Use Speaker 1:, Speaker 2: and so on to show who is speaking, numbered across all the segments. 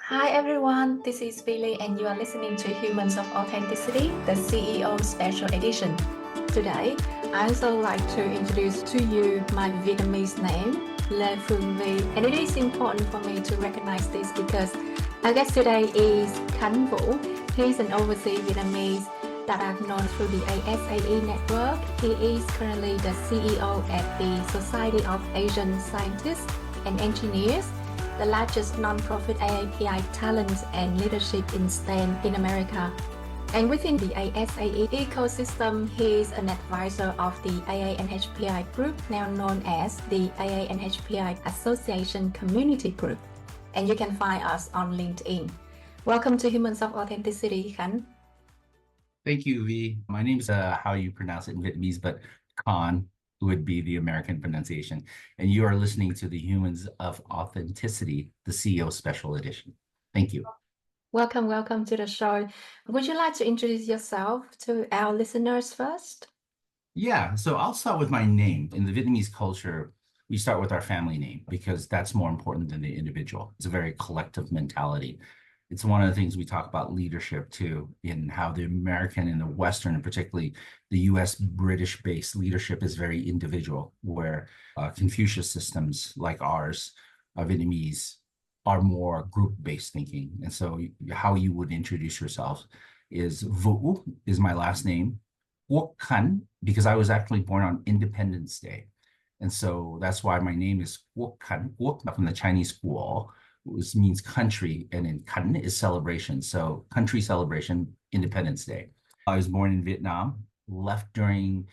Speaker 1: Hi everyone, this is Billy and you are listening to Humans of Authenticity, the CEO Special Edition. Today, I also like to introduce to you my Vietnamese name, Lê Phương Vi, and it is important for me to recognize this because our guest today is Khánh Vũ. He is an overseas Vietnamese that I've known through the ASAE network. He is currently the CEO at the Society of Asian Scientists and Engineers, the largest non-profit AAPI talent and leadership in STEM in America. And within the ASAE ecosystem, he is an advisor of the AANHPI group, now known as the AANHPI Association Community Group. And you can find us on LinkedIn. Welcome to Humans of Authenticity, Khánh.
Speaker 2: Thank you, V. My name is how you pronounce it in Vietnamese, but Khan would be the American pronunciation. And you are listening to the Humans of Authenticity, the CEO Special Edition. Thank you.
Speaker 1: Welcome to the show. Would you like to introduce yourself to our listeners first?
Speaker 2: Yeah, so I'll start with my name. In the Vietnamese culture, we start with our family name because that's more important than the individual. It's a very collective mentality. It's one of the things we talk about leadership too, in how the American and the Western, and particularly the US British-based leadership is very individual, where Confucius systems like ours, Vietnamese, are more group-based thinking. And so how you would introduce yourself is Vũ is my last name, Quốc Khánh, because I was actually born on Independence Day. And so that's why my name is Quốc Khánh, Quốc from the Chinese school, which means country, and then Khánh is celebration. So country celebration, Independence Day. I was born in Vietnam, left during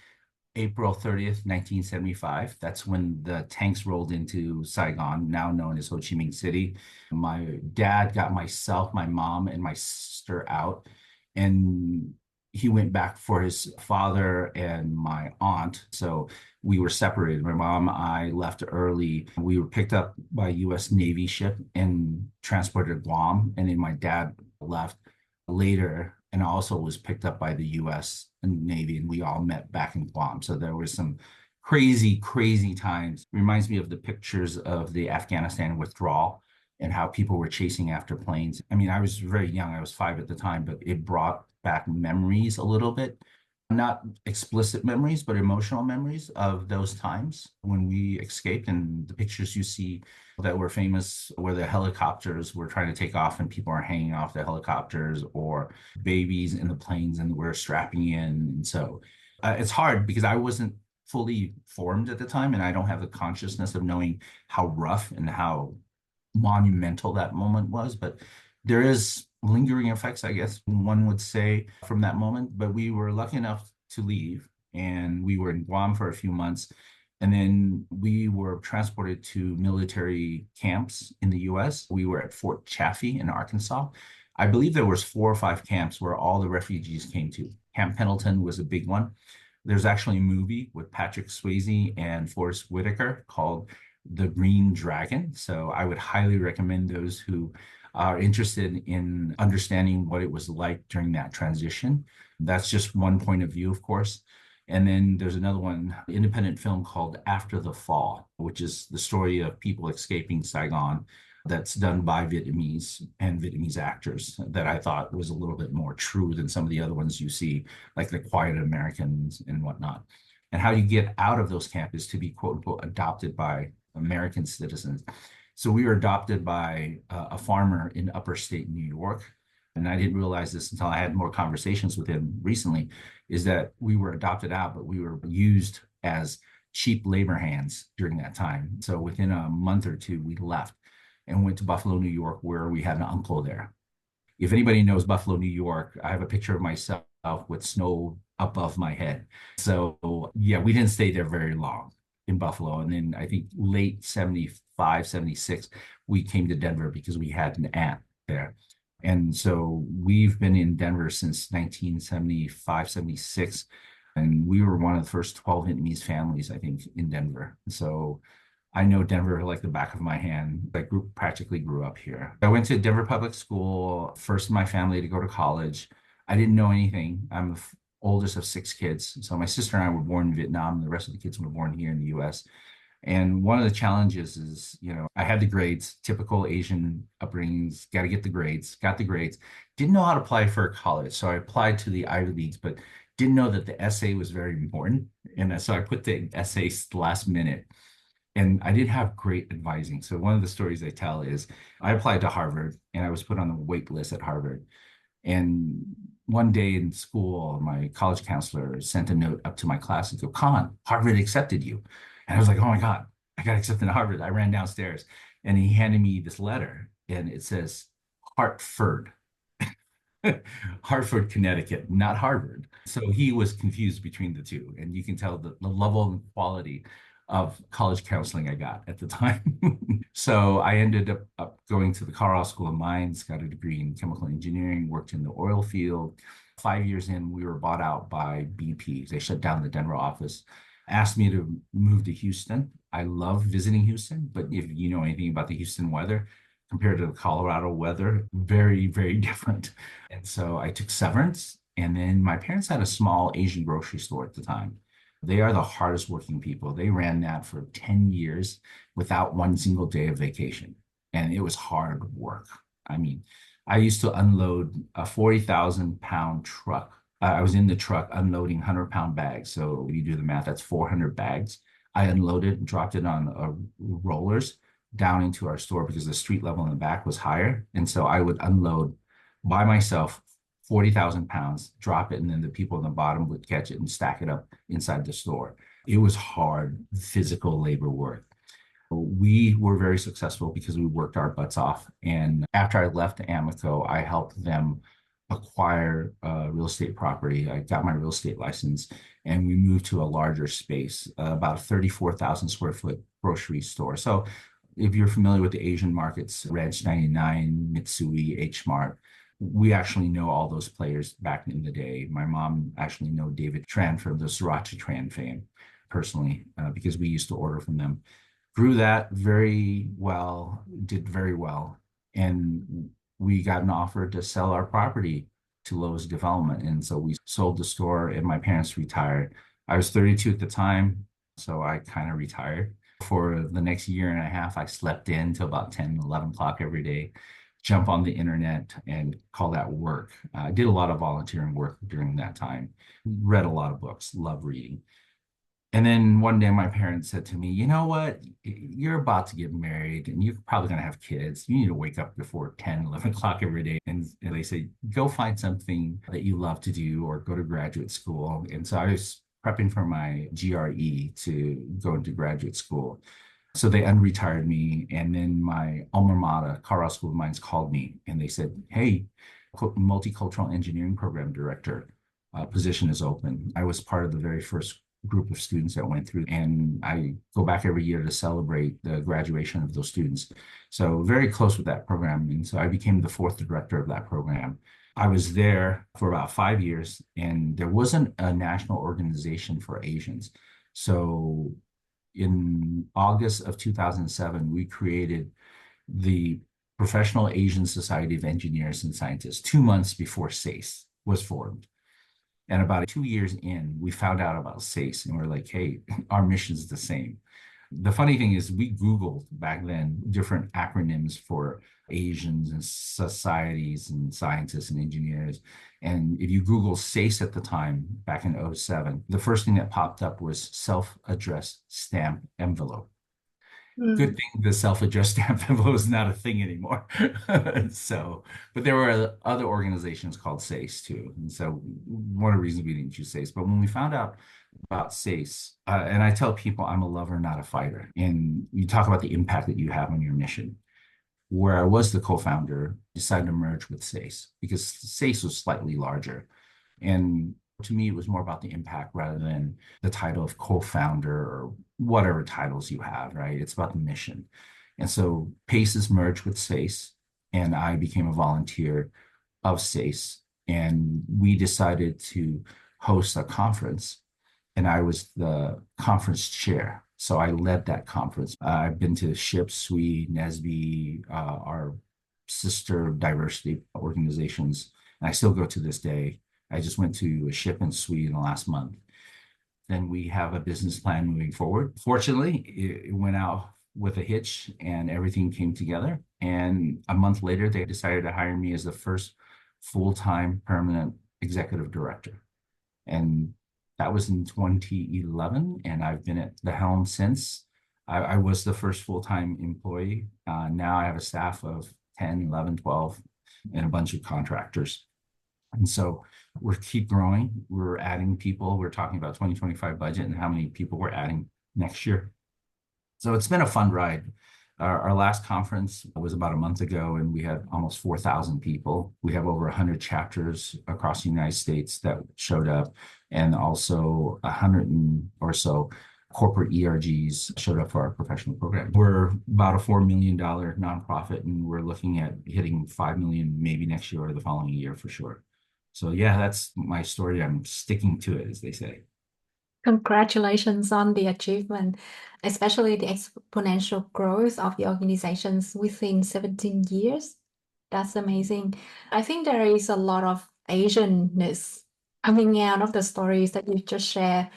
Speaker 2: April 30th, 1975. That's when the tanks rolled into Saigon, now known as Ho Chi Minh City. My dad got myself, my mom, and my sister out, and he went back for his father and my aunt. So we were separated. My mom and I left early. We were picked up by US Navy ship and transported to Guam. And then my dad left later and also was picked up by the US Navy, and we all met back in Guam. So there was some crazy times. Reminds me of the pictures of the Afghanistan withdrawal and how people were chasing after planes. I mean, I was very young. I was 5 at the time, but it brought back memories a little bit, not explicit memories, but emotional memories of those times when we escaped. And the pictures you see that were famous where the helicopters were trying to take off and people are hanging off the helicopters, or babies in the planes and we're strapping in. And so it's hard because I wasn't fully formed at the time, and I don't have the consciousness of knowing how rough and how monumental that moment was. But there is lingering effects, I guess one would say, from that moment. But we were lucky enough to leave, and we were in Guam for a few months, and then we were transported to military camps in the US. We were at Fort Chaffee in Arkansas. I believe there was 4 or 5 camps where all the refugees came to. Camp Pendleton was a big one. There's actually a movie with Patrick Swayze and Forrest Whitaker called The Green Dragon. So I would highly recommend those who are interested in understanding what it was like during that transition. That's just one point of view, of course. And then there's another one, independent film called After the Fall, which is the story of people escaping Saigon, that's done by Vietnamese and Vietnamese actors, that I thought was a little bit more true than some of the other ones you see, like The Quiet Americans and whatnot. And how you get out of those camps is to be, quote unquote, adopted by American citizens. So we were adopted by a farmer in upper state New York. And I didn't realize this until I had more conversations with him recently, is that we were adopted out, but we were used as cheap labor hands during that time. So within a month or two, we left and went to Buffalo, New York, where we had an uncle there. If anybody knows Buffalo, New York, I have a picture of myself with snow above my head. So yeah, we didn't stay there very long in Buffalo. And then I think late 75, 76, we came to Denver because we had an aunt there. And so we've been in Denver since 1975, 76. And we were one of the first 12 Vietnamese families, I think, in Denver. So I know Denver like the back of my hand. I practically grew up here. I went to Denver Public School, first in my family to go to college. I didn't know anything. I'm the oldest of 6 kids. So my sister and I were born in Vietnam. The rest of the kids were born here in the US. And one of the challenges is, I had the grades, typical Asian upbringings, got to get the grades, got the grades, didn't know how to apply for college. So I applied to the Ivy Leagues, but didn't know that the essay was very important. And so I put the essay last minute, and I did have great advising. So one of the stories I tell is I applied to Harvard and I was put on the wait list at Harvard. And one day in school, my college counselor sent a note up to my class and go, Con, Harvard accepted you. And I was like, oh my God, I got accepted to Harvard. I ran downstairs and he handed me this letter and it says Hartford. Hartford, Connecticut, not Harvard. So he was confused between the two. And you can tell the level and quality of college counseling I got at the time. So I ended up going to the Colorado School of Mines, got a degree in chemical engineering, worked in the oil field. 5 years in, we were bought out by BP. They shut down the Denver office, asked me to move to Houston. I love visiting Houston, but if you know anything about the Houston weather, compared to the Colorado weather, very, very different. And so I took severance. And then my parents had a small Asian grocery store at the time. They are the hardest working people. They ran that for 10 years without one single day of vacation. And it was hard work. I mean, I used to unload a 40,000-pound truck. I was in the truck unloading 100-pound bags. So when you do the math, that's 400 bags. I unloaded and dropped it on rollers down into our store because the street level in the back was higher. And so I would unload by myself 40,000 pounds, drop it, and then the people in the bottom would catch it and stack it up inside the store. It was hard physical labor work. We were very successful because we worked our butts off. And after I left Amoco, I helped them acquire real estate property. I got my real estate license and we moved to a larger space, about a 34,000 square foot grocery store. So if you're familiar with the Asian markets, Ranch 99, Mitsui, H Mart, we actually know all those players back in the day. My mom actually know David Tran from the Sriracha Tran fame personally, because we used to order from them. Grew that very well, did very well. And we got an offer to sell our property to Lowe's Development. And so we sold the store and my parents retired. I was 32 at the time, so I kind of retired. For the next year and a half, I slept in till about 10, 11 o'clock every day, jump on the internet and call that work. I did a lot of volunteering work during that time, read a lot of books, love reading. And then one day my parents said to me, you know what, you're about to get married and you're probably going to have kids. You need to wake up before 10, 11 o'clock every day. And they say, go find something that you love to do or go to graduate school. And so I was prepping for my GRE to go into graduate school. So they unretired me. And then my alma mater, Colorado School of Mines, called me and they said, hey, multicultural engineering program director position is open. I was part of the very first group of students that went through, and I go back every year to celebrate the graduation of those students. So very close with that program. And so I became the fourth director of that program. I was there for about 5 years, and there wasn't a national organization for Asians. So in August of 2007, we created the Professional Asian Society of Engineers and Scientists 2 months before SASE was formed. And about 2 years in, we found out about SASE and we're like, hey, our mission's the same. The funny thing is we Googled back then different acronyms for Asians and societies and scientists and engineers. And if you Google SACE at the time, back in 2007, the first thing that popped up was self-addressed stamp envelope. Good thing the self-addressed stamp envelope is not a thing anymore. So, but there were other organizations called SACE too. And so one of the reasons we didn't choose SACE, but when we found out about SACE, and I tell people I'm a lover, not a fighter. And you talk about the impact that you have on your mission. Where I was the co-founder, decided to merge with SACE because SACE was slightly larger. And to me, it was more about the impact rather than the title of co-founder or whatever titles you have, right? It's about the mission. And so PACES merged with SACE, and I became a volunteer of SACE. And we decided to host a conference, and I was the conference chair. So I led that conference. I've been to SHIP, SWE, NSBE, our sister diversity organizations, and I still go to this day. I just went to a SHIP and SWE in the last month. then we have a business plan moving forward. Fortunately, it went out with a hitch and everything came together. And a month later, they decided to hire me as the first full-time permanent executive director. And that was in 2011. And I've been at the helm since. I was the first full-time employee. Now I have a staff of 10, 11, 12, and a bunch of contractors. And so we keep growing. We're adding people. We're talking about 2025 budget and how many people we're adding next year. So it's been a fun ride. Our last conference was about a month ago, and we had almost 4,000 people. We have over 100 chapters across the United States that showed up, and also 100 or so corporate ERGs showed up for our professional program. We're about a $4 million nonprofit, and we're looking at hitting 5 million maybe next year or the following year for sure. So yeah, that's my story. I'm sticking to it, as they say.
Speaker 1: Congratulations on the achievement, especially the exponential growth of the organizations within 17 years. That's amazing. I think there is a lot of Asianness coming out of the stories that you just shared.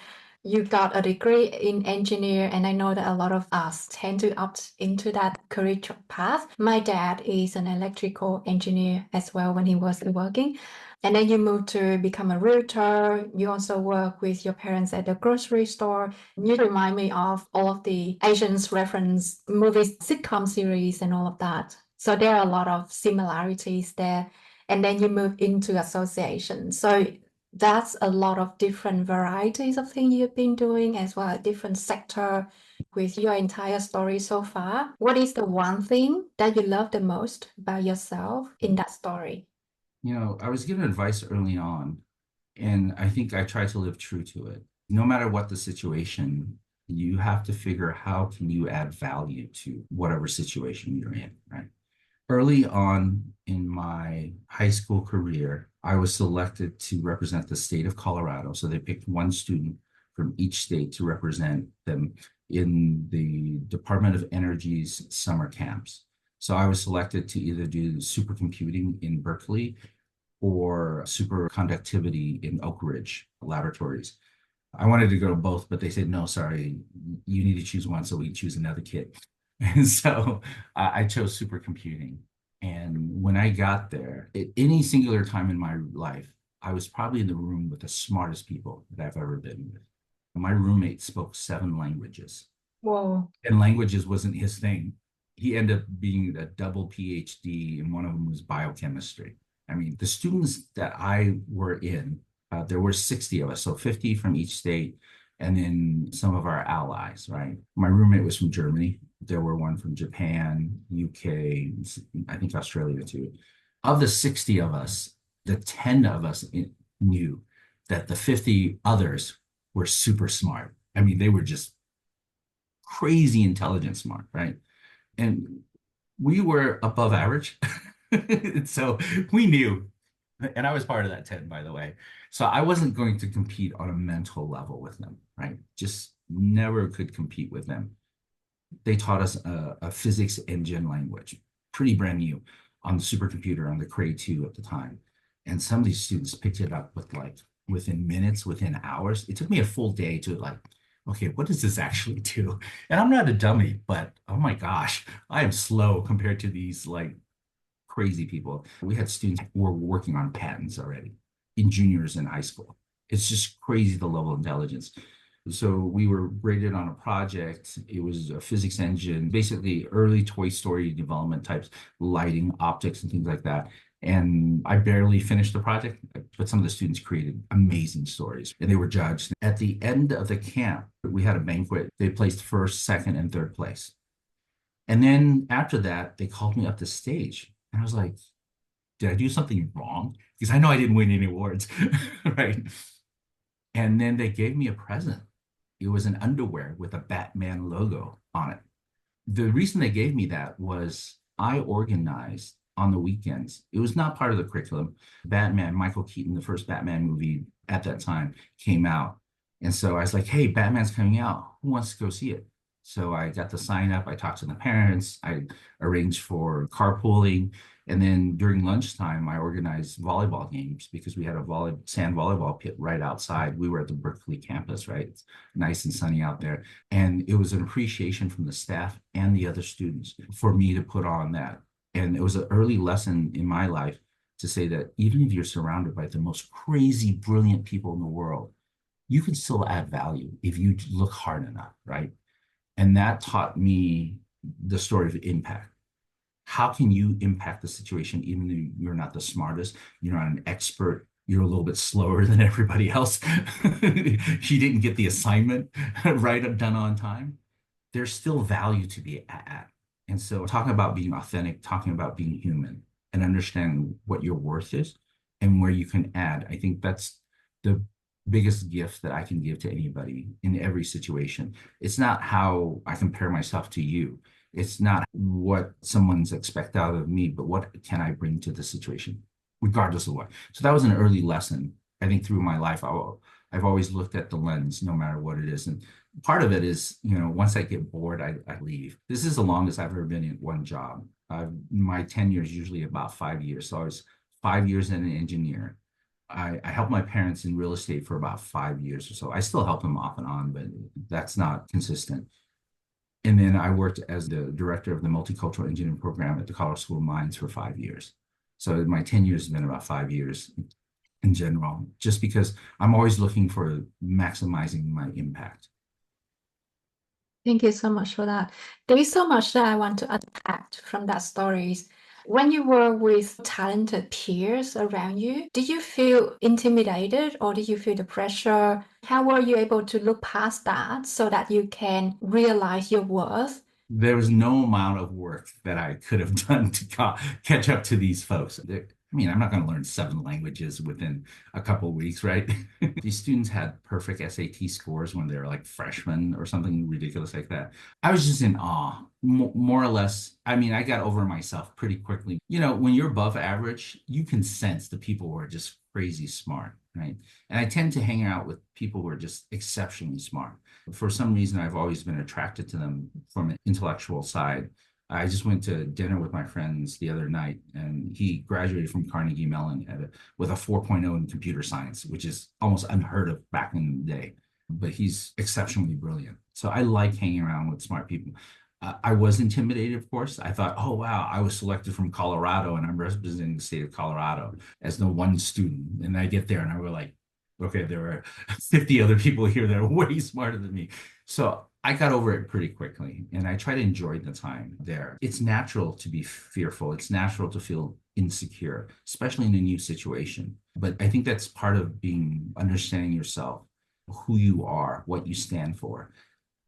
Speaker 1: You got a degree in engineer, and I know that a lot of us tend to opt into that career path. My dad is an electrical engineer as well when he was working. And then you moved to become a realtor. You also work with your parents at the grocery store. You remind me of all of the Asians reference movies, sitcom series, and all of that. So there are a lot of similarities there. And then you move into association. So that's a lot of different varieties of things you've been doing, as well as different sector with your entire story so far. What is the one thing that you love the most about yourself in that story?
Speaker 2: You know, I was given advice early on, and I think I try to live true to it. No matter what the situation, you have to figure how can you add value to whatever situation you're in, right? Early on in my high school career, I was selected to represent the state of Colorado. So they picked one student from each state to represent them in the Department of Energy's summer camps. So I was selected to either do supercomputing in Berkeley or superconductivity in Oak Ridge laboratories. I wanted to go to both, but they said, no, sorry, you need to choose one. So we choose another kid. And so I chose supercomputing. And when I got there, at any singular time in my life, I was probably in the room with the smartest people that I've ever been with. My roommate spoke 7 languages.
Speaker 1: Whoa.
Speaker 2: And languages wasn't his thing. He ended up being a double PhD, and one of them was biochemistry. I mean, the students that I were in, there were 60 of us, so 50 from each state, and then some of our allies, right? My roommate was from Germany. There were one from Japan, UK, I think Australia too. Of the 60 of us, the 10 of us knew that the 50 others were super smart. I mean, they were just crazy intelligent smart, right? And we were above average. So we knew, and I was part of that 10, by the way. So I wasn't going to compete on a mental level with them, right? Just never could compete with them. They taught us a physics engine language, pretty brand new, on the supercomputer on the Cray 2 at the time. And some of these students picked it up with like within minutes, within hours. It took me a full day to like, okay, what does this actually do? And I'm not a dummy, but oh my gosh, I am slow compared to these like crazy people. We had students who were working on patents already in juniors in high school. It's just crazy, the level of intelligence. So we were graded on a project. It was a physics engine, basically early Toy Story development types, lighting, optics, and things like that. And I barely finished the project, but some of the students created amazing stories, and they were judged. At the end of the camp, we had a banquet. They placed first, second, and third place. And then after that, they called me up to stage. And I was like, did I do something wrong? Because I know I didn't win any awards, right? And then they gave me a present. It was an underwear with a Batman logo on it. The reason they gave me that was I organized on the weekends. It was not part of the curriculum. Batman, Michael Keaton, the first Batman movie at that time came out. And so I was like, hey, Batman's coming out. Who wants to go see it? So I got the sign up, I talked to the parents, I arranged for carpooling. And then during lunchtime, I organized volleyball games because we had a sand volleyball pit right outside. We were at the Berkeley campus, right? It's nice and sunny out there. And it was an appreciation from the staff and the other students for me to put on that. And it was an early lesson in my life to say that even if you're surrounded by the most crazy, brilliant people in the world, you can still add value if you look hard enough, right? And that taught me the story of impact. How can you impact the situation even though you're not the smartest, you're not an expert, you're a little bit slower than everybody else. She didn't get the assignment right done on time. There's still value to be at. And so talking about being authentic, talking about being human and understanding what your worth is and where you can add, I think that's the biggest gift that I can give to anybody in every situation. It's not how I compare myself to you. It's not what someone's expect out of me, but what can I bring to the situation, regardless of what. So that was an early lesson. I think through my life, I've always looked at the lens, no matter what it is. And part of it is, once I get bored, I leave. This is the longest I've ever been in one job. My tenure is usually about 5 years. So I was 5 years as an engineer. I helped my parents in real estate for about 5 years or so. I still help them off and on, but that's not consistent. And then I worked as the director of the multicultural engineering program at the Colorado School of Mines for 5 years. So my tenure has been about 5 years in general, just because I'm always looking for maximizing my impact.
Speaker 1: Thank you so much for that. There is so much that I want to unpack from that stories. When you were with talented peers around you, did you feel intimidated or did you feel the pressure? How were you able to look past that so that you can realize your worth?
Speaker 2: There was no amount of work that I could have done to catch up to these folks. I'm not going to learn 7 languages within a couple of weeks, right? These students had perfect SAT scores when they were like freshmen or something ridiculous like that. I was just in awe, more or less. I got over myself pretty quickly. When you're above average, you can sense the people who are just crazy smart, right? And I tend to hang out with people who are just exceptionally smart. For some reason, I've always been attracted to them from an intellectual side. I just went to dinner with my friends the other night, and he graduated from Carnegie Mellon with a 4.0 in computer science, which is almost unheard of back in the day. But he's exceptionally brilliant. So I like hanging around with smart people. I was intimidated, of course. I thought, oh, wow, I was selected from Colorado, and I'm representing the state of Colorado as the one student. And I get there, and I was like, okay, there were 50 other people here that are way smarter than me. So I got over it pretty quickly, and I try to enjoy the time there. It's natural to be fearful. It's natural to feel insecure, especially in a new situation. But I think that's part of understanding yourself, who you are, what you stand for.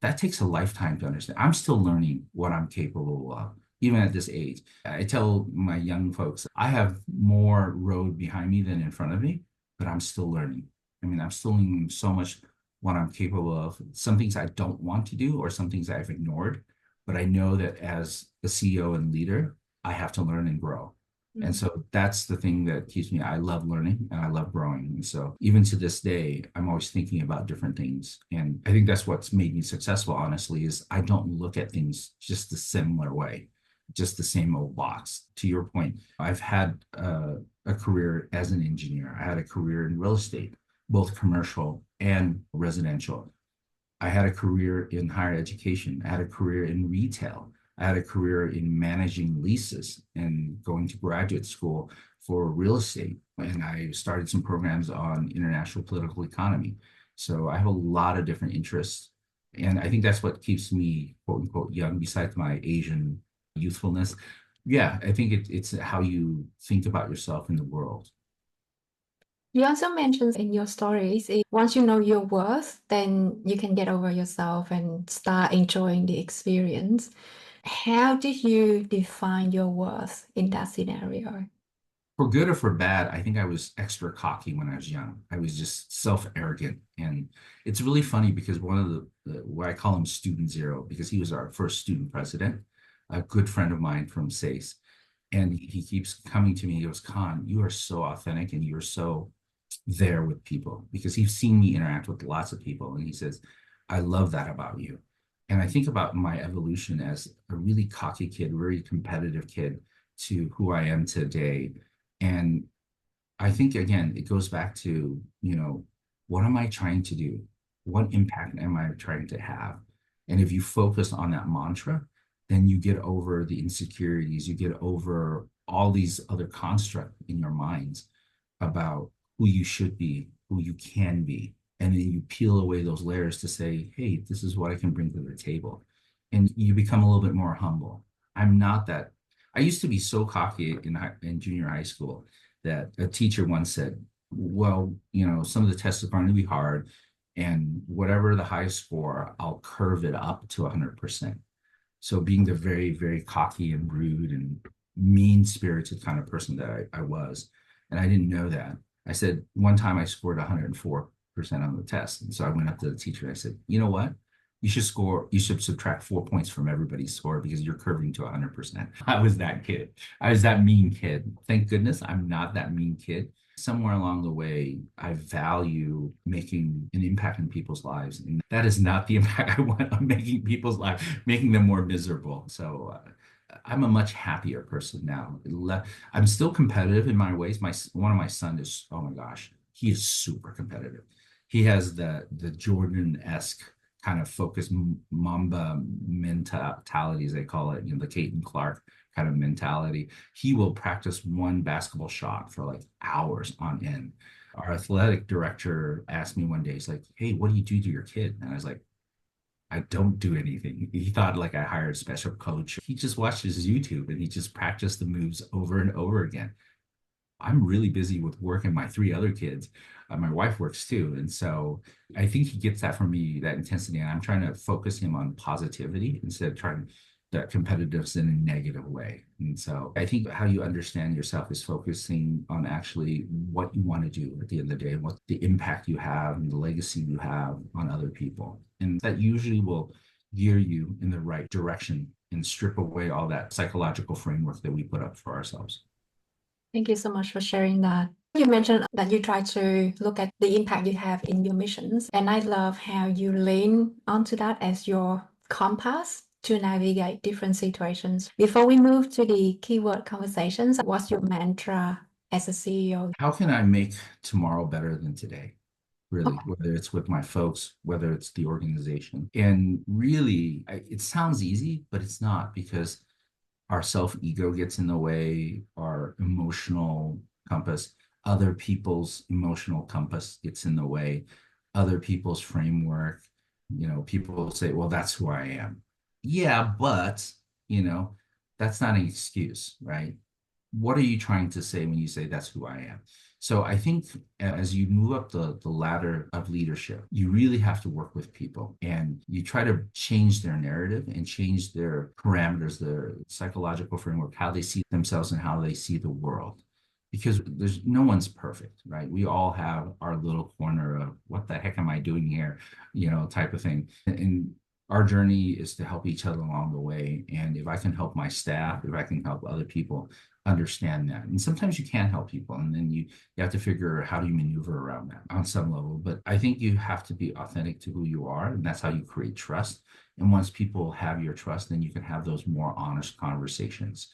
Speaker 2: That takes a lifetime to understand. I'm still learning what I'm capable of, even at this age. I tell my young folks, I have more road behind me than in front of me, but I'm still learning. I'm still learning so much what I'm capable of. Some things I don't want to do or some things I've ignored, but I know that as a CEO and leader, I have to learn and grow. Mm-hmm. And so that's the thing that keeps me. I love learning and I love growing. And so even to this day, I'm always thinking about different things. And I think that's what's made me successful, honestly, is I don't look at things just the similar way, just the same old box. To your point, I've had a career as an engineer. I had a career in real estate, both commercial and residential. I had a career in higher education. I had a career in retail. I had a career in managing leases and going to graduate school for real estate. And I started some programs on international political economy. So I have a lot of different interests. And I think that's what keeps me, quote unquote, young, besides my Asian youthfulness. Yeah, I think it's how you think about yourself in the world.
Speaker 1: You also mentioned in your stories, once you know your worth, then you can get over yourself and start enjoying the experience. How did you define your worth in that scenario?
Speaker 2: For good or for bad, I think I was extra cocky when I was young. I was just self-arrogant. And it's really funny because one of what I call him Student Zero, because he was our first student president, a good friend of mine from SASE. And he keeps coming to me. He goes, Khan, you are so authentic and you're so there with people, because he's seen me interact with lots of people. And he says, I love that about you. And I think about my evolution as a really cocky kid, very competitive kid to who I am today. And I think, again, it goes back to, what am I trying to do? What impact am I trying to have? And if you focus on that mantra, then you get over the insecurities, you get over all these other constructs in your minds about who you should be, who you can be. And then you peel away those layers to say, hey, this is what I can bring to the table. And you become a little bit more humble. I'm not that. I used to be so cocky in junior high school that a teacher once said, well, some of the tests are going to be hard, and whatever the high score, I'll curve it up to 100%. So being the very, very cocky and rude and mean-spirited kind of person that I was, and I didn't know that. I said one time I scored 104% on the test. And so I went up to the teacher and I said, you know what? You should subtract 4 points from everybody's score because you're curving to 100%. I was that kid. I was that mean kid. Thank goodness I'm not that mean kid. Somewhere along the way, I value making an impact in people's lives. And that is not the impact I want on making people's lives, making them more miserable. So I'm a much happier person now. I'm still competitive in my ways. One of my sons is, oh my gosh, he is super competitive. He has the Jordan-esque kind of focused Mamba mentality, as they call it, the Caton Clark kind of mentality. He will practice one basketball shot for like hours on end. Our athletic director asked me one day, he's like, hey, what do you do to your kid? And I was like, I don't do anything. He thought like I hired a special coach. He just watches YouTube and he just practiced the moves over and over again. I'm really busy with work and my 3 other kids. My wife works too. And so I think he gets that from me, that intensity. And I'm trying to focus him on positivity instead of trying that competitiveness in a negative way. And so I think how you understand yourself is focusing on actually what you want to do at the end of the day, and what the impact you have and the legacy you have on other people. And that usually will gear you in the right direction and strip away all that psychological framework that we put up for ourselves.
Speaker 1: Thank you so much for sharing that. You mentioned that you try to look at the impact you have in your missions, and I love how you lean onto that as your compass to navigate different situations. Before we move to the keyword conversations, what's your mantra as a CEO?
Speaker 2: How can I make tomorrow better than today? Really, whether it's with my folks, whether it's the organization. And really, it sounds easy, but it's not, because our self-ego gets in the way, our emotional compass, other people's emotional compass gets in the way, other people's framework. People say, well, that's who I am. Yeah, but, that's not an excuse, right? What are you trying to say when you say that's who I am? So I think as you move up the ladder of leadership, you really have to work with people, and you try to change their narrative and change their parameters, their psychological framework, how they see themselves and how they see the world. Because no one's perfect, right? We all have our little corner of what the heck am I doing here, type of thing. And our journey is to help each other along the way. And if I can help my staff, if I can help other people understand that. And sometimes you can't help people, and then you have to figure out how do you maneuver around that on some level. But I think you have to be authentic to who you are, and that's how you create trust. And once people have your trust, then you can have those more honest conversations.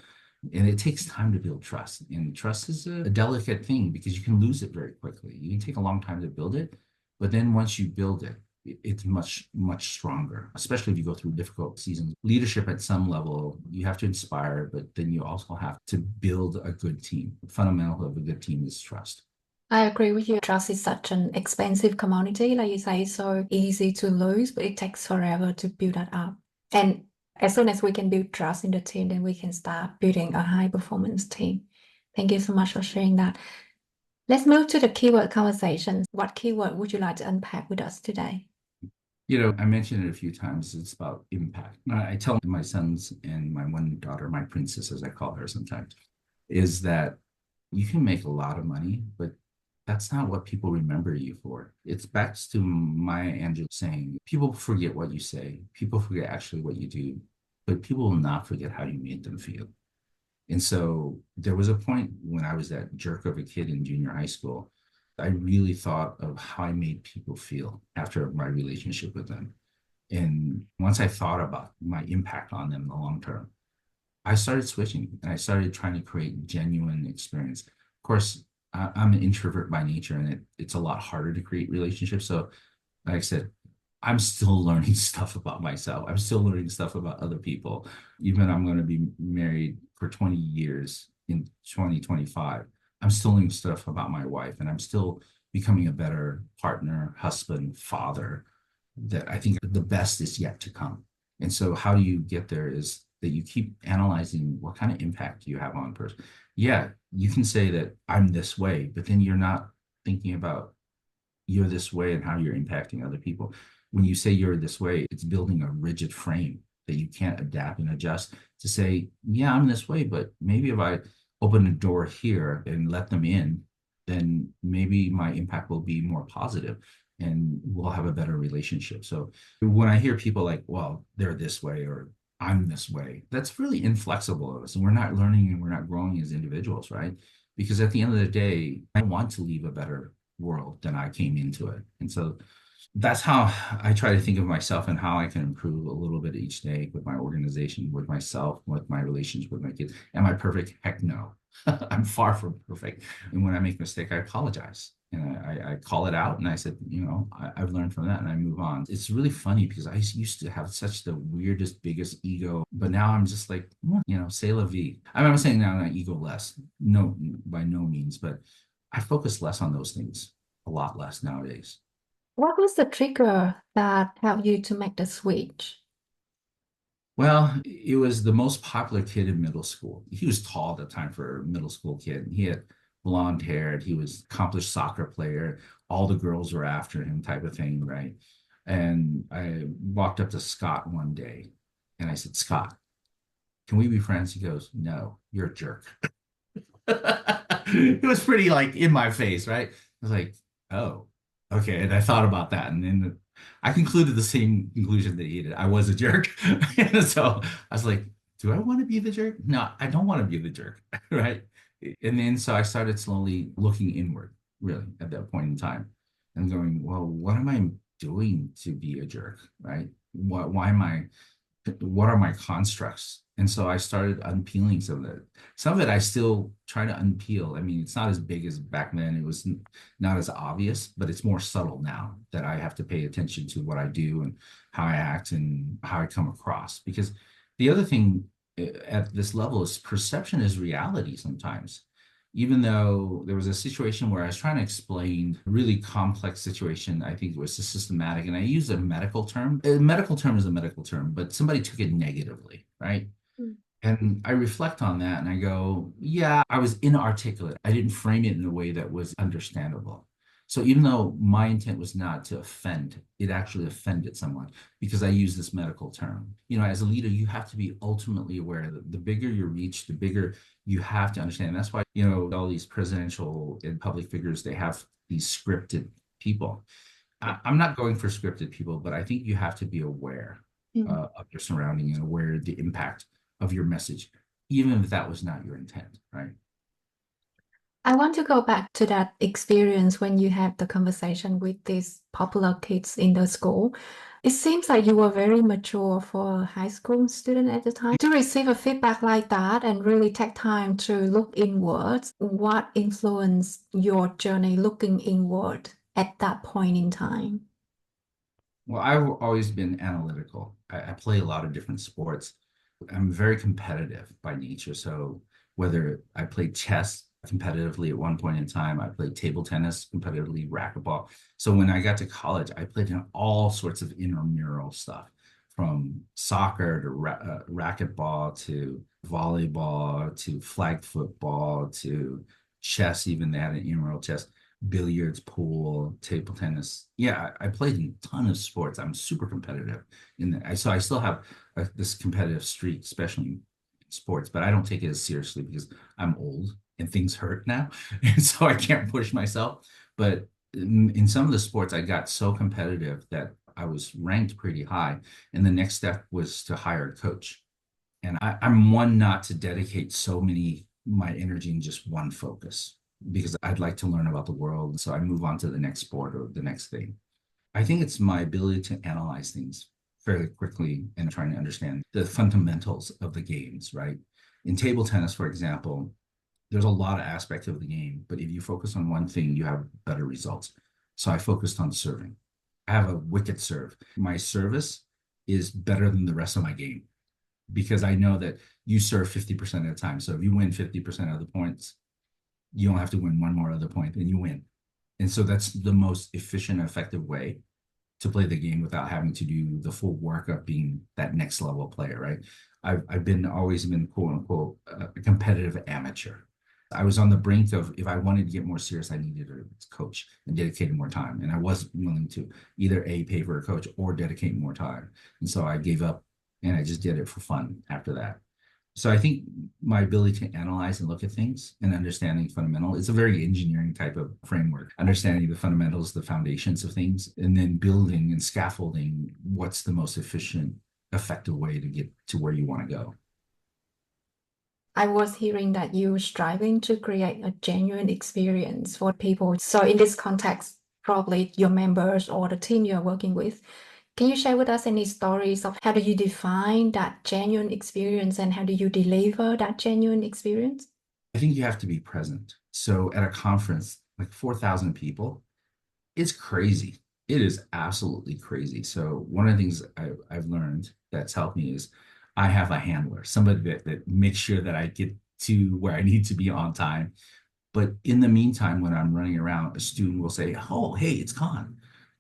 Speaker 2: And it takes time to build trust. And trust is a delicate thing because you can lose it very quickly. You can take a long time to build it, but then once you build it, it's much, much stronger, especially if you go through difficult seasons. Leadership at some level, you have to inspire, but then you also have to build a good team. The fundamental of a good team is trust.
Speaker 1: I agree with you. Trust is such an expensive commodity. Like you say, it's so easy to lose, but it takes forever to build that up. And as soon as we can build trust in the team, then we can start building a high performance team. Thank you so much for sharing that. Let's move to the keyword conversations. What keyword would you like to unpack with us today?
Speaker 2: I mentioned it a few times. It's about impact. I tell my sons and my one daughter, my princess, as I call her sometimes, is that you can make a lot of money, but that's not what people remember you for. It's back to Maya Angelou saying, people forget what you say. People forget actually what you do, but people will not forget how you made them feel. And so there was a point when I was that jerk of a kid in junior high school, I really thought of how I made people feel after my relationship with them. And once I thought about my impact on them in the long term, I started switching and I started trying to create genuine experience. Of course, I'm an introvert by nature, and it's a lot harder to create relationships. So, like I said, I'm still learning stuff about myself. I'm still learning stuff about other people. Even I'm going to be married for 20 years in 2025. I'm still learning stuff about my wife, and I'm still becoming a better partner, husband, father. That I think the best is yet to come. And so, how do you get there is that you keep analyzing what kind of impact you have on a person. Yeah, you can say that I'm this way, but then you're not thinking about you're this way and how you're impacting other people. When you say you're this way, it's building a rigid frame that you can't adapt and adjust to say, yeah, I'm this way, but maybe if I open a door here and let them in, then maybe my impact will be more positive and we'll have a better relationship. So when I hear people like, well, they're this way or I'm this way, that's really inflexible of us. And we're not learning and we're not growing as individuals, right? Because at the end of the day, I want to leave a better world than I came into it. And so that's how I try to think of myself and how I can improve a little bit each day with my organization, with myself, with my relations with my kids. Am I perfect? Heck no. I'm far from perfect. And when I make a mistake, I apologize. And I call it out and I said, I've learned from that and I move on. It's really funny because I used to have such the weirdest, biggest ego, but now I'm just like, say la vie. I'm saying now I'm ego less. No, by no means, but I focus less on those things, a lot less nowadays.
Speaker 1: What was the trigger that helped you to make the switch?
Speaker 2: Well, it was the most popular kid in middle school. He was tall at the time for a middle school kid. He had blonde hair. He was accomplished soccer player. All the girls were after him, type of thing, right? And I walked up to Scott one day and I said, Scott, can we be friends? He goes, no, you're a jerk. It was pretty like in my face, right? I was like, oh, okay. And I thought about that. And then I concluded the same conclusion that he did. I was a jerk. And so I was like, do I want to be the jerk? No, I don't want to be the jerk. Right. And then so I started slowly looking inward, really, at that point in time and going, well, what am I doing to be a jerk? Right. Why am I what are my constructs? And so I started unpeeling some of it. Some of it I still try to unpeel. I mean, it's not as big as back then. It was not as obvious, but it's more subtle now that I have to pay attention to what I do and how I act and how I come across. Because the other thing at this level is perception is reality sometimes. Even though there was a situation where I was trying to explain a really complex situation, I think it was a systematic, and I used a medical term. A medical term is a medical term, but somebody took it negatively, right?
Speaker 1: Mm.
Speaker 2: And I reflect on that and I go, yeah, I was inarticulate. I didn't frame it in a way that was understandable. So even though my intent was not to offend, it actually offended someone because I use this medical term. As a leader, you have to be ultimately aware that the bigger your reach, the bigger you have to understand. And that's why, all these presidential and public figures, they have these scripted people. I'm not going for scripted people, but I think you have to be aware
Speaker 1: Mm.
Speaker 2: of your surrounding and aware of the impact of your message, even if that was not your intent, right?
Speaker 1: I want to go back to that experience when you had the conversation with these popular kids in the school. It seems like you were very mature for a high school student at the time. To receive a feedback like that and really take time to look inwards, what influenced your journey looking inward at that point in time?
Speaker 2: Well, I've always been analytical. I play a lot of different sports. I'm very competitive by nature. So whether I played chess competitively at one point in time, I played table tennis competitively, racquetball. So when I got to college, I played in all sorts of intramural stuff, from soccer to racquetball to volleyball to flag football to chess. Even they had an intramural chess, billiards, pool, table tennis. Yeah, I played in a ton of sports. I'm super competitive in that. So I still have this competitive streak, especially in sports, but I don't take it as seriously because I'm old and things hurt now. And so I can't push myself. But in some of the sports, I got so competitive that I was ranked pretty high. And the next step was to hire a coach. And I'm one not to dedicate so many my energy in just one focus because I'd like to learn about the world. So I move on to the next sport or the next thing. I think it's my ability to analyze things fairly quickly and trying to understand the fundamentals of the games, right? In table tennis, for example, there's a lot of aspects of the game, but if you focus on one thing, you have better results. So I focused on serving. I have a wicked serve. My service is better than the rest of my game because I know that you serve 50% of the time. So if you win 50% of the points, you don't have to win one more other point and you win. And so that's the most efficient, effective way to play the game without having to do the full work of being that next level player, right? I've always been quote unquote a competitive amateur. I was on the brink of if I wanted to get more serious, I needed a coach and dedicate more time. And I wasn't willing to either pay for a coach or dedicate more time. And so I gave up and I just did it for fun after that. So I think my ability to analyze and look at things and understanding fundamental is a very engineering type of framework, understanding the fundamentals, the foundations of things, and then building and scaffolding what's the most efficient, effective way to get to where you want to go.
Speaker 1: I was hearing that you're striving to create a genuine experience for people. So in this context, probably your members or the team you're working with, can you share with us any stories of how do you define that genuine experience and how do you deliver that genuine experience?
Speaker 2: I think you have to be present. So at a conference, like 4,000 people, it's crazy. It is absolutely crazy. So one of the things I've learned that's helped me is I have a handler, somebody that makes sure that I get to where I need to be on time. But in the meantime, when I'm running around, a student will say, "Oh, hey, it's Khan.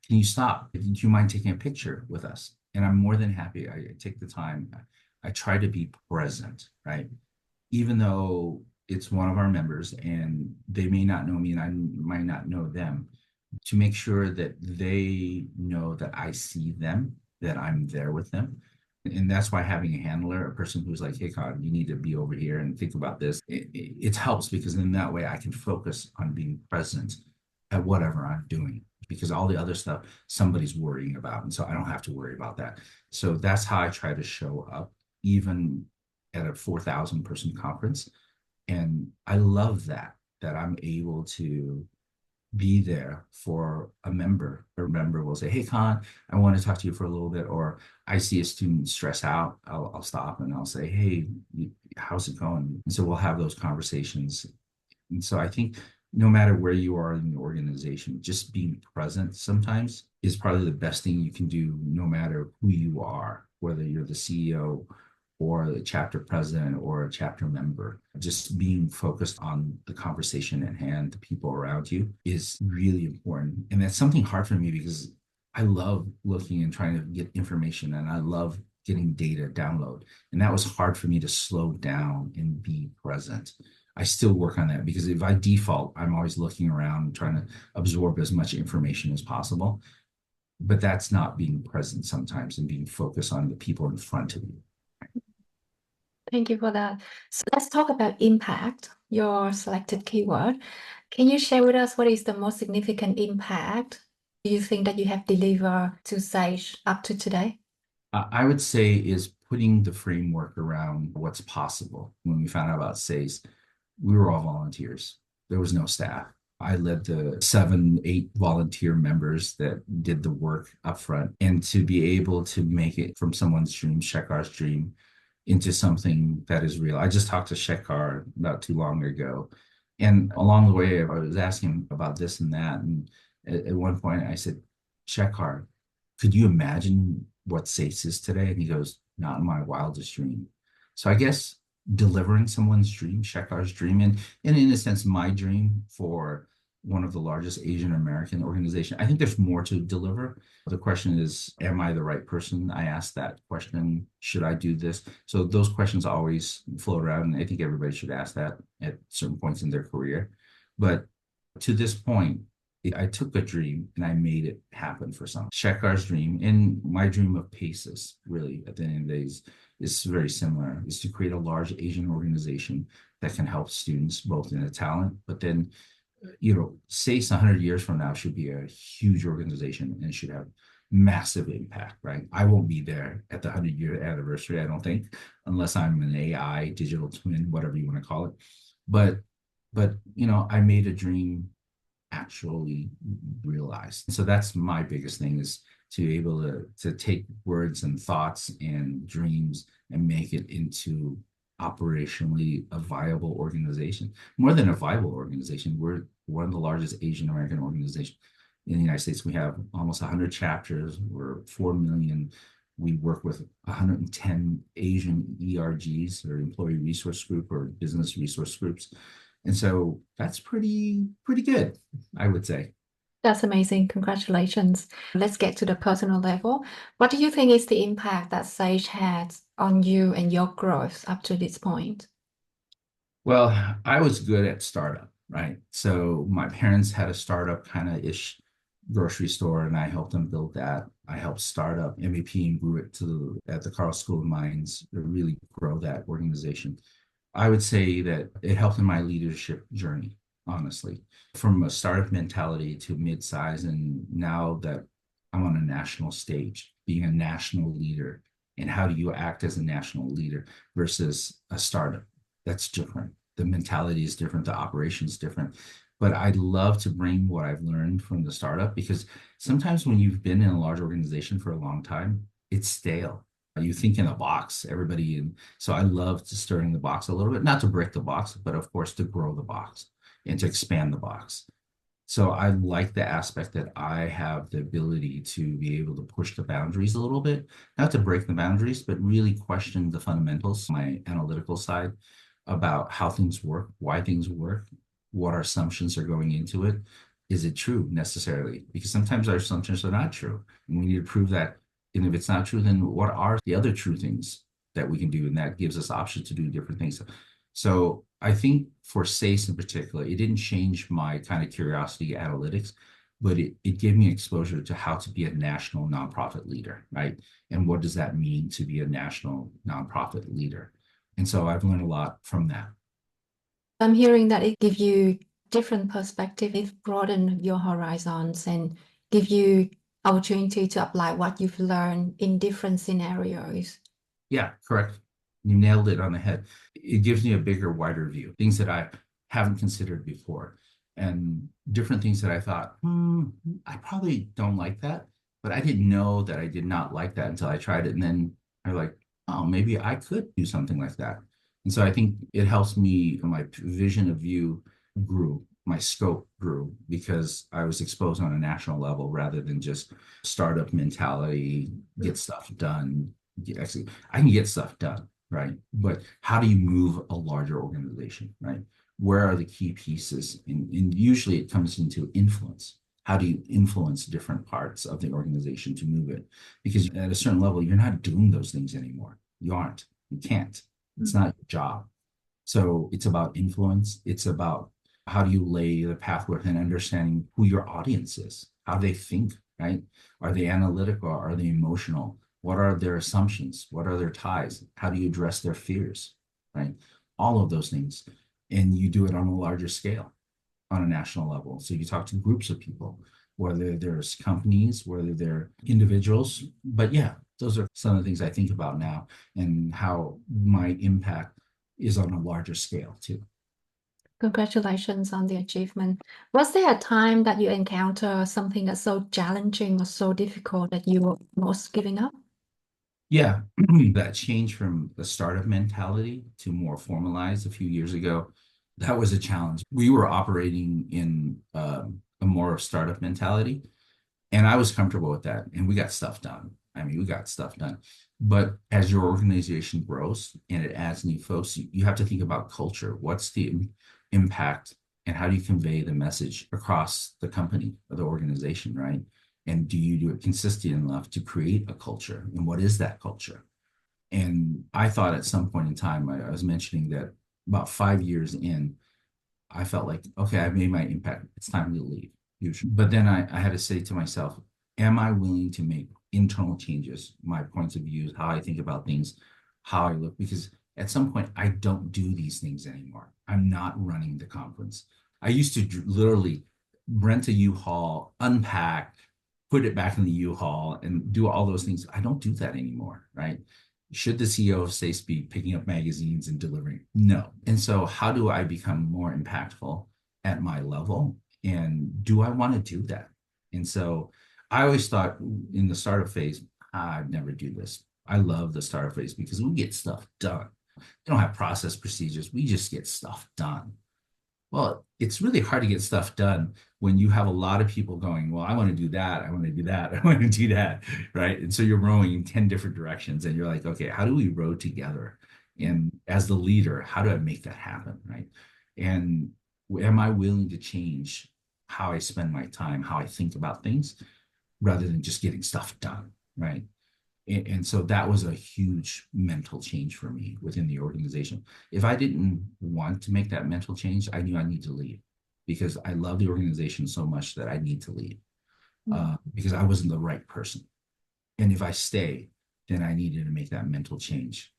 Speaker 2: Can you stop? Do you mind taking a picture with us?" And I'm more than happy. I take the time. I try to be present, right? Even though it's one of our members and they may not know me and I might not know them, to make sure that they know that I see them, that I'm there with them. And that's why having a handler, a person who's like, "Hey, Con, you need to be over here and think about this," it helps because in that way I can focus on being present at whatever I'm doing because all the other stuff somebody's worrying about. And so I don't have to worry about that. So that's how I try to show up, even at a 4,000 person conference. And I love that I'm able to be there for a member. A member will say, "Hey, Khan, I want to talk to you for a little bit." Or I see a student stress out, I'll stop and I'll say, "Hey, how's it going?" And so we'll have those conversations. And so I think no matter where you are in the organization, just being present sometimes is probably the best thing you can do, no matter who you are, whether you're the CEO or the chapter president or a chapter member. Just being focused on the conversation at hand, the people around you is really important. And that's something hard for me because I love looking and trying to get information and I love getting data download. And that was hard for me to slow down and be present. I still work on that because if I default, I'm always looking around trying to absorb as much information as possible. But that's not being present sometimes and being focused on the people in front of you.
Speaker 1: Thank you for that. So let's talk about impact, your selected keyword. Can you share with us what is the most significant impact you think that you have delivered to SAGE up to today?
Speaker 2: I would say is putting the framework around what's possible. When we found out about SASE, we were all volunteers. There was no staff. I led the 7, 8 volunteer members that did the work up front. And to be able to make it from someone's dream, Shekhar's dream, into something that is real. I just talked to Shekhar not too long ago. And along the way, I was asking him about this and that. And at one point, I said, "Shekhar, could you imagine what SACE is today?" And he goes, "Not in my wildest dream." So I guess delivering someone's dream, Shekhar's dream, and in a sense, my dream for one of the largest Asian American organizations. I think there's more to deliver. The question is, am I the right person? I asked that question, should I do this? So those questions always float around, and I think everybody should ask that at certain points in their career. But to this point, I took a dream and I made it happen for someone. Shekhar's dream and my dream of PACES, really, at the end of the day, is very similar, is to create a large Asian organization that can help students both in the talent, but then SACE 100 years from now should be a huge organization and should have massive impact, right? I won't be there at the 100-year anniversary, I don't think, unless I'm an AI, digital twin, whatever you want to call it. But I made a dream actually realized. So that's my biggest thing, is to be able to take words and thoughts and dreams and make it into operationally a viable organization. More than a viable organization, we're one of the largest Asian American organizations in the United States. We have almost 100 chapters. We're 4 million. We work with 110 Asian ERGs, or employee resource group, or business resource groups. And so that's pretty good, I would say.
Speaker 1: That's amazing. Congratulations. Let's get to the personal level. What do you think is the impact that Sage has on you and your growth up to this point?
Speaker 2: Well, I was good at startup, right? So my parents had a startup kind of ish grocery store, and I helped them build that. I helped start up MVP and grew it to at the Carl School of Mines, to really grow that organization. I would say that it helped in my leadership journey, honestly, from a startup mentality to mid-size. And now that I'm on a national stage, being a national leader, and how do you act as a national leader versus a startup? That's different. The mentality is different. The operation is different. But I'd love to bring what I've learned from the startup, because sometimes when you've been in a large organization for a long time, it's stale. You think in a box, everybody. And so I love to stir in the box a little bit, not to break the box, but of course to grow the box and to expand the box. So I like the aspect that I have the ability to be able to push the boundaries a little bit, not to break the boundaries, but really question the fundamentals, my analytical side, about how things work, why things work, what our assumptions are going into it. Is it true necessarily? Because sometimes our assumptions are not true, and we need to prove that. And if it's not true, then what are the other true things that we can do? And that gives us options to do different things. So I think for SACE in particular, it didn't change my kind of curiosity analytics, but it gave me exposure to how to be a national nonprofit leader, right? And what does that mean to be a national nonprofit leader? And so I've learned a lot from that.
Speaker 1: I'm hearing that it gives you different perspective, it broaden your horizons and give you opportunity to apply what you've learned in different scenarios.
Speaker 2: Yeah, correct. You nailed it on the head. It gives me a bigger, wider view, things that I haven't considered before, and different things that I thought, I probably don't like that, but I didn't know that I did not like that until I tried it. And then I'm like, oh, maybe I could do something like that. And so I think it helps me, my vision of view grew, my scope grew, because I was exposed on a national level rather than just startup mentality, get stuff done. Actually, I can get stuff done, right? But how do you move a larger organization, right? Where are the key pieces? And usually it comes into influence. How do you influence different parts of the organization to move it? Because at a certain level, you're not doing those things anymore. You aren't. You can't. It's not your job. So it's about influence. It's about how do you lay the pathway and understanding who your audience is, how they think, right? Are they analytical? Are they emotional? What are their assumptions? What are their ties? How do you address their fears, right? All of those things. And you do it on a larger scale, on a national level. So you talk to groups of people, whether there's companies, whether they're individuals. But yeah, those are some of the things I think about now, and how my impact is on a larger scale too.
Speaker 1: Congratulations on the achievement. Was there a time that you encounter something that's so challenging or so difficult that you were most giving up?
Speaker 2: Yeah, that change from the startup mentality to more formalized a few years ago, that was a challenge. We were operating in a more startup mentality, and I was comfortable with that, and we got stuff done. I mean, we got stuff done. But as your organization grows and it adds new folks, you have to think about culture. What's the impact, and how do you convey the message across the company or the organization, right? And do you do it consistent enough to create a culture? And what is that culture? And I thought at some point in time, I was mentioning that about 5 years in, I felt like, okay, I've made my impact. It's time to leave. But then I had to say to myself, am I willing to make internal changes, my points of view, how I think about things, how I look? Because at some point, I don't do these things anymore. I'm not running the conference. I used to literally rent a U-Haul, unpack, put it back in the U-Haul, and do all those things. I don't do that anymore, right? Should the CEO of SACE be picking up magazines and delivering? No. And so how do I become more impactful at my level And do I want to do that? And so I always thought in the startup phase, I'd never do this. I love the startup phase because we get stuff done. We don't have process procedures. We just get stuff done. Well, it's really hard to get stuff done when you have a lot of people going, well, I want to do that. I want to do that. I want to do that. Right. And so you're rowing in 10 different directions and you're like, okay, how do we row together? And as the leader, how do I make that happen? Right. And am I willing to change how I spend my time, how I think about things, rather than just getting stuff done? Right. And so that was a huge mental change for me within the organization. If I didn't want to make that mental change, I knew I need to leave because I love the organization so much that I need to leave because I wasn't the right person. And if I stay, then I needed to make that mental change.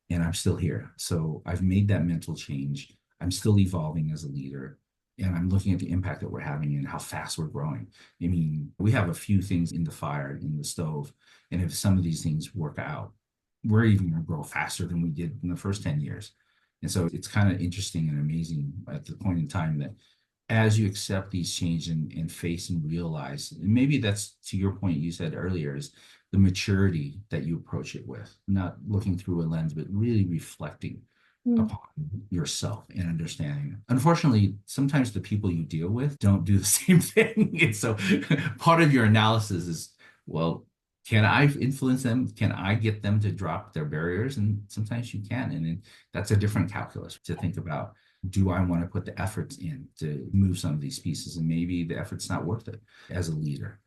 Speaker 2: And I'm still here. So I've made that mental change. I'm still evolving as a leader. And I'm looking at the impact that we're having and how fast we're growing. I mean, we have a few things in the fire, in the stove. And if some of these things work out, we're even going to grow faster than we did in the first 10 years. And so it's kind of interesting and amazing at the point in time that as you accept these changes and face and realize, and maybe that's to your point you said earlier, is the maturity that you approach it with, not looking through a lens, but really reflecting upon yourself and understanding. Unfortunately, sometimes the people you deal with don't do the same thing. And so part of your analysis is, well, can I influence them? Can I get them to drop their barriers? And sometimes you can. And then that's a different calculus to think about. Do I want to put the efforts in to move some of these pieces? And maybe the effort's not worth it as a leader.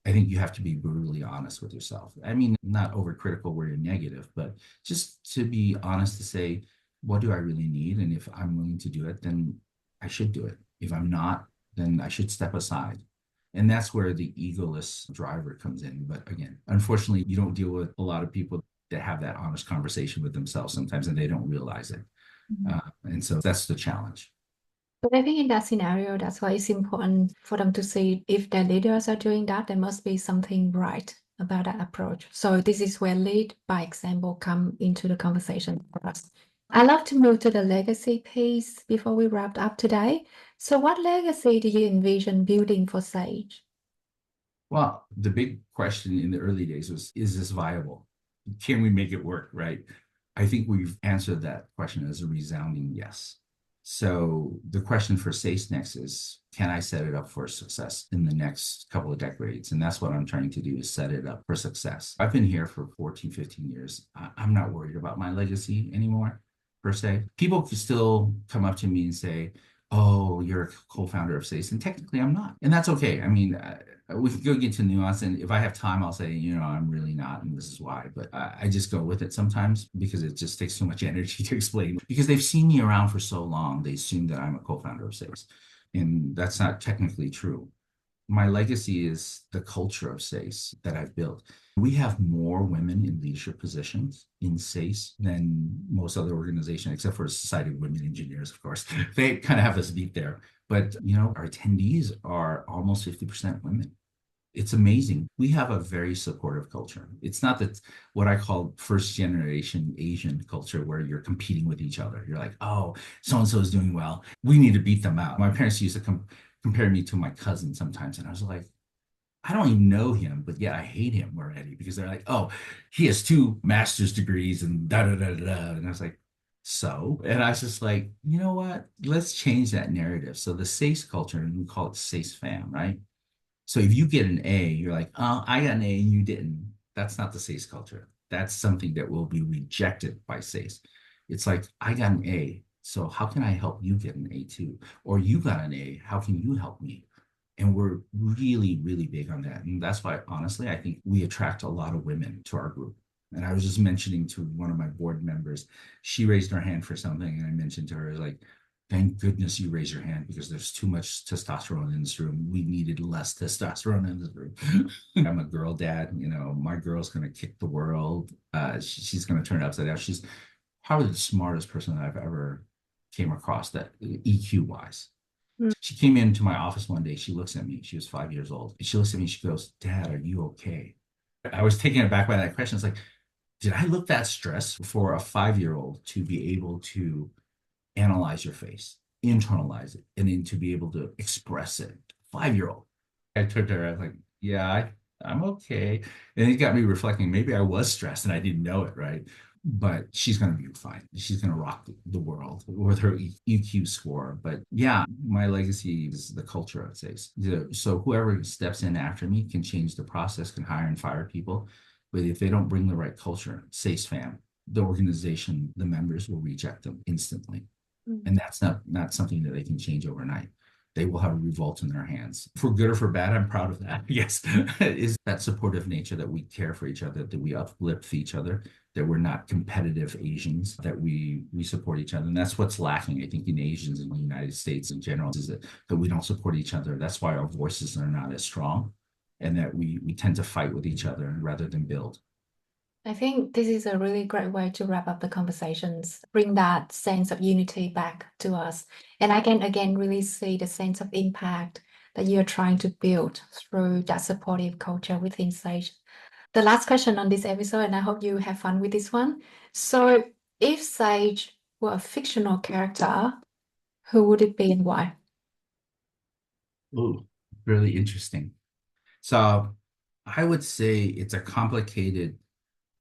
Speaker 2: I think you have to be brutally honest with yourself. I mean, not overcritical where you're negative, but just to be honest to say, what do I really need? And if I'm willing to do it, then I should do it. If I'm not, then I should step aside. And that's where the egoless driver comes in. But again, unfortunately, you don't deal with a lot of people that have that honest conversation with themselves sometimes, and they don't realize it. And so that's the challenge.
Speaker 1: But I think in that scenario, that's why it's important for them to see if their leaders are doing that, there must be something right about that approach. So this is where lead by example come into the conversation for us. I'd love to move to the legacy piece before we wrap up today. So what legacy do you envision building for SAGE?
Speaker 2: Well, the big question in the early days was, is this viable? Can we make it work, right? I think we've answered that question as a resounding yes. So the question for SACE next is, can I set it up for success in the next couple of decades? And that's what I'm trying to do, is set it up for success. I've been here for 14, 15 years. I'm not worried about my legacy anymore, per se. People can still come up to me and say, oh, you're a co-founder of SACE. And technically I'm not. And that's okay. I mean, we can go get to nuance. And if I have time, I'll say, I'm really not. And this is why. But I just go with it sometimes because it just takes so much energy to explain. Because they've seen me around for so long, they assume that I'm a co-founder of SACE. And that's not technically true. My legacy is the culture of SACE that I've built. We have more women in leadership positions in SACE than most other organizations, except for Society of Women Engineers, of course. They kind of have us beat there. But, our attendees are almost 50% women. It's amazing. We have a very supportive culture. It's not that what I call first generation Asian culture where you're competing with each other. You're like, oh, so-and-so is doing well. We need to beat them out. My parents used to compare me to my cousin sometimes. And I was like, I don't even know him, but yet I hate him already because they're like, oh, he has 2 master's degrees and da da da da. And I was like, so? And I was just like, you know what? Let's change that narrative. So the SACE culture, and we call it SACE fam, right? So if you get an A, you're like, oh, I got an A and you didn't. That's not the SACE culture. That's something that will be rejected by SACE. It's like, I got an A. So how can I help you get an A too? Or you got an A, how can you help me? And we're really, really big on that. And that's why, honestly, I think we attract a lot of women to our group. And I was just mentioning to one of my board members, she raised her hand for something. And I mentioned to her, like, thank goodness you raised your hand because there's too much testosterone in this room. We needed less testosterone in this room. I'm a girl dad. My girl's going to kick the world. She's going to turn it upside down. She's probably the smartest person that I've ever came across, that EQ wise. She came into my office one day. She looks at me. She was 5 years old. She looks at me. She goes, Dad, are you okay? I was taken aback by that question. It's like, did I look that stressed for a 5-year-old to be able to analyze your face internalize it and then to be able to express it. 5-year-old. I turned to her, I was like, yeah, I'm okay. And it got me reflecting, maybe I was stressed and I didn't know it, right? But she's going to be fine. She's going to rock the world with her EQ score. But yeah, my legacy is the culture, I would say. So whoever steps in after me can change the process, can hire and fire people. But if they don't bring the right culture, SASE fam, the organization, the members will reject them instantly. And that's not something that they can change overnight. They will have a revolt in their hands. For good or for bad, I'm proud of that. Yes, is that supportive nature, that we care for each other, that we uplift each other, that we're not competitive Asians, that we support each other. And that's what's lacking, I think, in Asians in the United States in general, is that we don't support each other. That's why our voices are not as strong, and that we tend to fight with each other rather than build.
Speaker 1: I think this is a really great way to wrap up the conversations, bring that sense of unity back to us. And I can again really see the sense of impact that you're trying to build through that supportive culture within Sage. The last question on this episode, and I hope you have fun with this one. So, if Sage were a fictional character, who would it be and why?
Speaker 2: Oh, really interesting. So I would say it's a complicated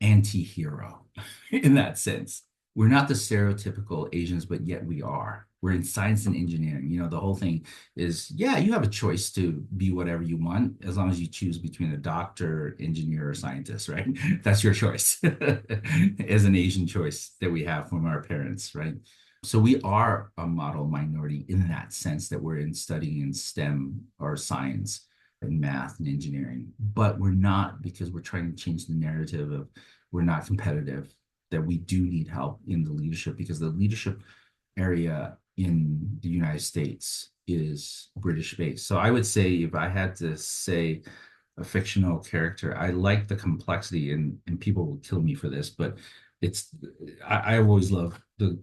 Speaker 2: anti-hero in that sense. We're not the stereotypical Asians, but yet we are. We're in science and engineering. You know, the whole thing is, yeah, you have a choice to be whatever you want, as long as you choose between a doctor, engineer, or scientist, right? That's your choice as an Asian choice that we have from our parents, right? So we are a model minority in that sense, that we're in studying in STEM or science and math and engineering, but we're not, because we're trying to change the narrative of we're not competitive, that we do need help in the leadership, because the leadership area in the United States is British based. So I would say, if I had to say a fictional character, I like the complexity, and people will kill me for this, but I always love the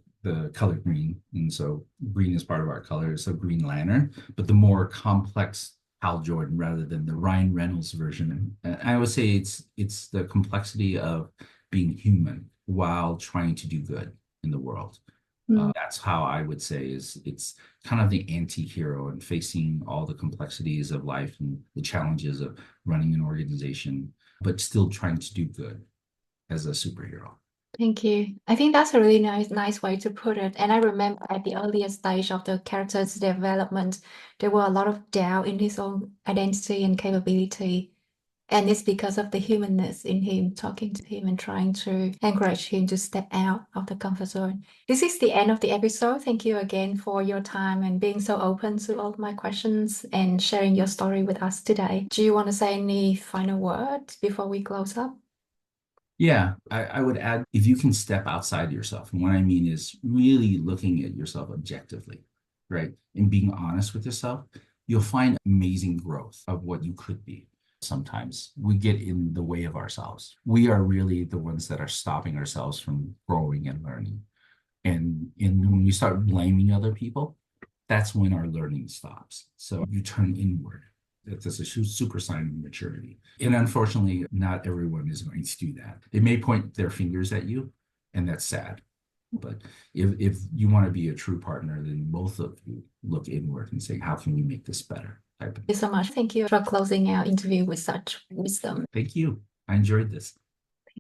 Speaker 2: color green, and so green is part of our color, so Green Lantern, but the more complex Hal Jordan rather than the Ryan Reynolds version. And I would say it's the complexity of being human while trying to do good in the world. That's how I would say it's kind of the anti-hero, and facing all the complexities of life and the challenges of running an organization, but still trying to do good as a superhero.
Speaker 1: Thank you. I think that's a really nice way to put it. And I remember at the earlier stage of the character's development, there were a lot of doubt in his own identity and capability. And it's because of the humanness in him, talking to him and trying to encourage him to step out of the comfort zone. This is the end of the episode. Thank you again for your time and being so open to all of my questions and sharing your story with us today. Do you want to say any final words before we close up?
Speaker 2: Yeah, I would add, if you can step outside yourself, and what I mean is really looking at yourself objectively, right? And being honest with yourself, you'll find amazing growth of what you could be. Sometimes we get in the way of ourselves. We are really the ones that are stopping ourselves from growing and learning. And when we start blaming other people, that's when our learning stops. So you turn inward. That's a super sign of maturity. And unfortunately, not everyone is going to do that. They may point their fingers at you, and that's sad. But if you want to be a true partner, then both of you look inward and say, how can we make this better?
Speaker 1: Thank you so much. Thank you for closing our interview with such wisdom.
Speaker 2: Thank you. I enjoyed this.